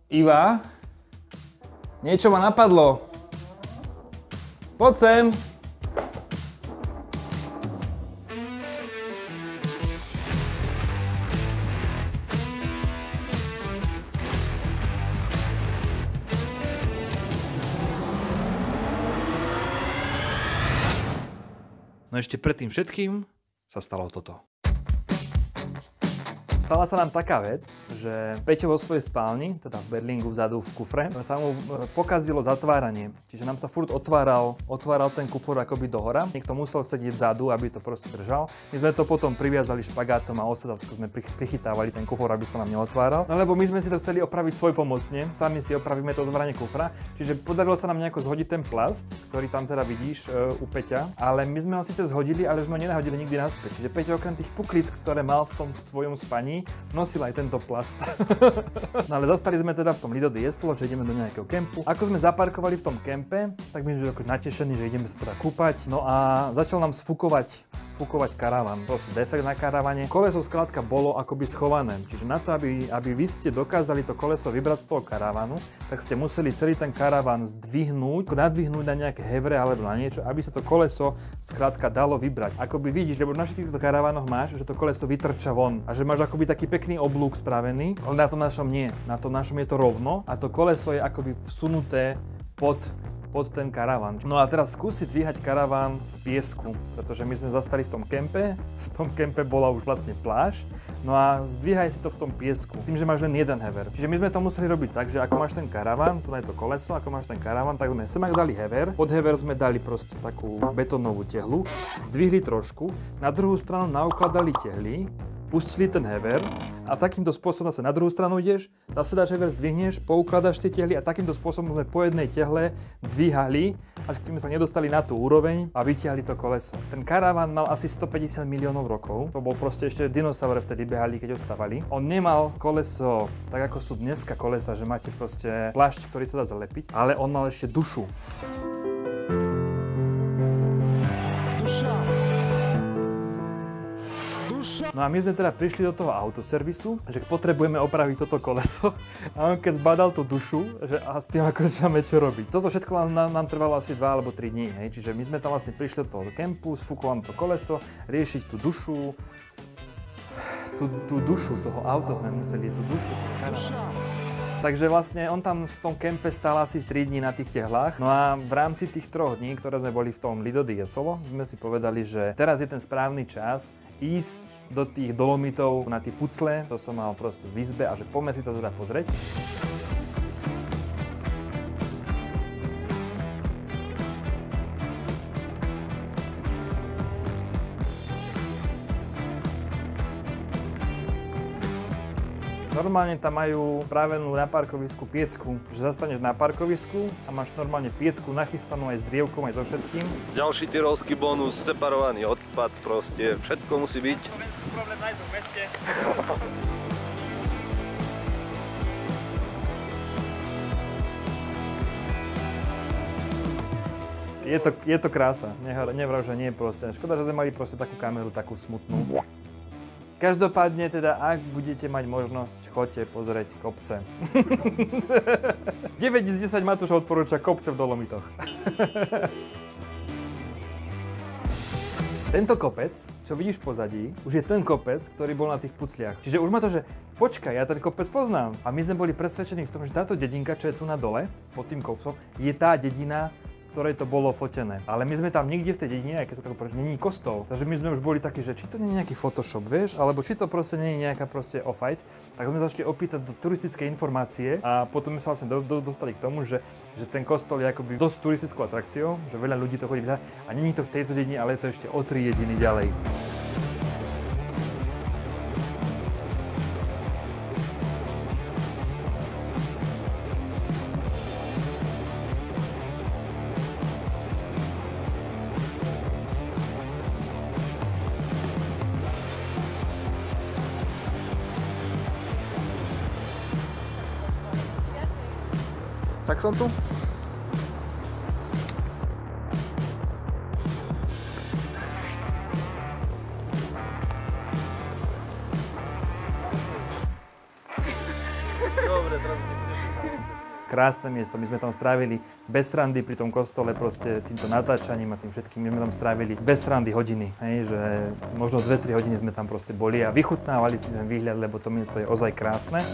Iva? Niečo ma napadlo. Poď sem. No ešte pred tým všetkým sa stalo toto. Stala sa nám taká vec, že Peťo vo svojej spálni, teda v Berlingu vzadu v kufre, sa mu pokazilo zatváranie. Čiže nám sa furt otváral ten kufor akoby dohora. Niekto musel sedieť vzadu, aby to proste držal. My sme to potom priviazali špagátom a osedačkou sme prichytávali ten kufor, aby sa nám neotváral. No lebo my sme si to chceli opraviť svojpomocne. Sami si opravíme to otváranie kufra. Čiže podarilo sa nám nejako zhodiť ten plast, ktorý tam teda vidíš u Peťa, ale my sme ho síce zhodili, ale sme ho nenahodili nikdy naspäť. Čiže Peťo okrem tých puklíc, ktoré mal v tom svojom spaní, nosil aj tento plast. No ale zostali sme teda v tom Lido di Jesolo, že ideme do nejakého kempu. Ako sme zaparkovali v tom kempe, tak my sme natešení, že ideme sa teda kúpať. No a začal nám sfúkovať karavan. Proste defekt na karavane. Koleso skrátka bolo akoby schované. Čiže na to, aby vy ste dokázali to koleso vybrať z toho karavanu, tak ste museli celý ten karavan nadvihnúť na nejaké hevre alebo na niečo, aby sa to koleso skrátka dalo vybrať. Akoby vidíš, lebo na všetkých týchto karavanoch máš, že to koleso vytrča von a že máš akoby taký pekný oblúk spravený, ale na tom našom nie. Na tom našom je to rovno a to koleso je akoby vsunuté pod ten karavan. No a teraz skúsi dvíhať karaván v piesku, pretože my sme zastali v tom kempe. V tom kempe bola už vlastne pláž. No a zdvíhaj si to v tom piesku, tým, že máš len jeden hever. Čiže my sme to museli robiť tak, že ako máš ten karaván, tu je to koleso, ako máš ten karaván, tak sme sem dali hever. Pod hever sme dali proste takú betónovú tehlu, zdvihli trošku, na druhú stranu naukladali tehly, pustili ten hever a takýmto spôsobom sa na druhú stranu ideš, zase dáš hever, zdvihneš, poukladaš tie tehly a takýmto spôsobom sme po jednej tehle dvíhali, až kým sa nedostali na tú úroveň a vytiahli to koleso. Ten karaván mal asi 150 miliónov rokov, to bol proste ešte dinosaure vtedy behali, keď ho stavali. On nemal koleso tak ako sú dneska kolesa, že máte proste plášť, ktorý sa dá zalepiť, ale on mal ešte dušu. No a my sme teda prišli do toho autoservisu, že potrebujeme opraviť toto koleso a on keď zbadal tú dušu, že a s tým akože máme čo robiť. Toto všetko nám trvalo asi 2 alebo 3 dní, hej? Čiže my sme tam vlastne prišli do toho kempu, sfúklo nám to koleso, riešiť tú dušu, tú dušu toho auta sme museli, tú dušu. Takže vlastne on tam v tom kempe stál asi 3 dní na tých tehlách. No a v rámci tých 3 dní, ktoré sme boli v tom Lido di Jesolo, sme si povedali, že teraz je ten správny čas ísť do tých dolomitov na tie pucle. To som mal proste v izbe a že poďme si to teda pozrieť. Normálne tam majú právenú na parkovisku piecku, že zastaneš na parkovisku a máš normálne piecku nachystanú aj s drievkom, aj so všetkým. Ďalší tyrolský bonus, separovaný odpad, proste všetko musí byť. Problém nájsť v meste. Je to krása, nevrav, že nie je proste. Škoda, že sme mali proste takú kameru, takú smutnú. Každopádne teda, ak budete mať možnosť, choďte pozrieť kopce. 9 z 10 Matúš odporúča kopce v Dolomitoch. Tento kopec, čo vidíš pozadí, už je ten kopec, ktorý bol na tých pucliach. Čiže už má to, že počkaj, ja ten kopec poznám. A my sme boli presvedčení v tom, že táto dedinka, čo je tu na dole, pod tým kopcom, je tá dedina, z ktorej to bolo fotené. Ale my sme tam nikde v tej dedine, aj keď to tak povedať, není kostol. Takže my sme už boli takí, že či to nie je nejaký Photoshop, vieš, alebo či to proste nie je nejaká proste off-fight. Tak sme začali opýtať do turistické informácie a potom sme sa vlastne dostali k tomu, že ten kostol je akoby dosť turistickou atrakciou, že veľa ľudí to chodí a není to v tejto dedine, ale je to ešte o 3 dediny ďalej. Tak som tu. Dobre, teraz si krásne miesto. My sme tam strávili bez srandy pri tom kostole, proste týmto natáčaním a tým všetkým. My sme tam strávili bez srandy hodiny, hej, že možno 2-3 hodiny sme tam proste boli a vychutnávali si ten výhľad, lebo to miesto je ozaj krásne.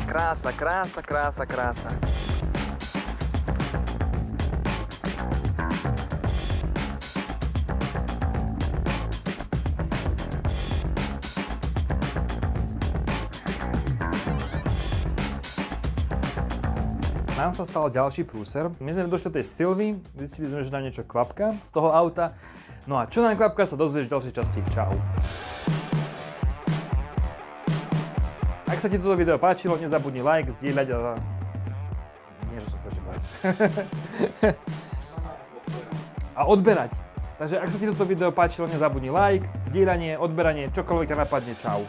Krása, krása, krása, krása. Nám sa stal ďalší prúser. My sme došli do tej Silvy, zistili sme, že nám niečo kvapka z toho auta. No a čo nám kvapka, sa dozvieš v ďalšej časti. Čau. Ak sa ti toto video páčilo, nezabudni like, zdieľať a... Nie, že som to ešte povedal. A odberať. Takže ak sa ti toto video páčilo, nezabudni like, zdieľanie, odberanie, čokoľvek ťa napadne. Čau.